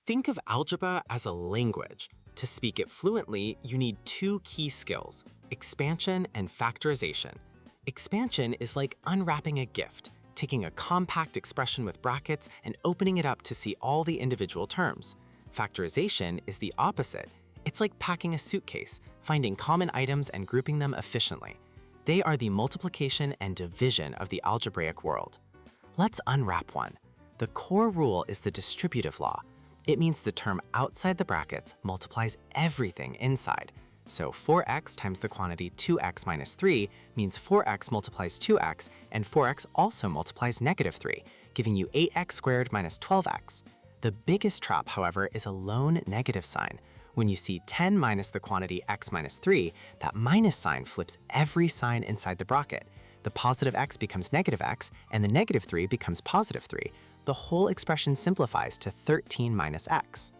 Think of algebra as a language. To speak it fluently, you need two key skills: expansion and factorization. Expansion is like unwrapping a gift, taking a compact expression with brackets and opening it up to see all the individual terms. Factorization is the opposite. It's like packing a suitcase, finding common items and grouping them efficiently. They are the multiplication and division of the algebraic world. Let's unwrap one. The core rule is the distributive law. It means the term outside the brackets multiplies everything inside. So 4x times the quantity 2x minus 3 means 4x multiplies 2x, and 4x also multiplies negative 3, giving you 8x squared minus 12x. The biggest trap, however, is a lone negative sign. When you see 10 minus the quantity x minus 3, that minus sign flips every sign inside the bracket. The positive x becomes negative x, and the negative 3 becomes positive 3. The whole expression simplifies to 13 minus x.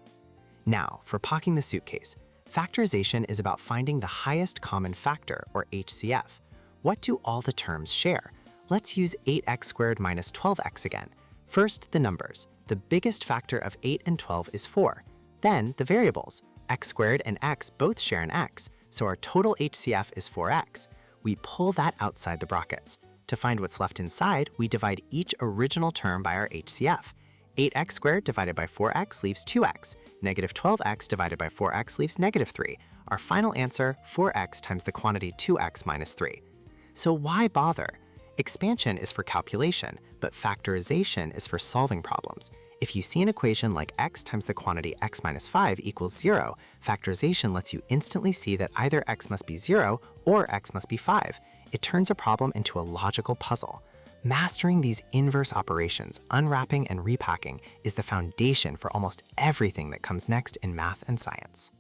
Now, for pocketing the suitcase, factorization is about finding the highest common factor, or HCF. What do all the terms share? Let's use 8x squared minus 12x again. First, the numbers. The biggest factor of 8 and 12 is 4. Then, the variables. X squared and x both share an x, so our total HCF is 4x. We pull that outside the brackets. To find what's left inside, we divide each original term by our HCF. 8x squared divided by 4x leaves 2x. Negative 12x divided by 4x leaves negative 3. Our final answer, 4x times the quantity 2x minus 3. So why bother? Expansion is for calculation, but factorization is for solving problems. If you see an equation like x times the quantity x minus 5 equals 0, factorization lets you instantly see that either x must be 0 or x must be 5. It turns a problem into a logical puzzle. Mastering these inverse operations, unwrapping and repacking, is the foundation for almost everything that comes next in math and science.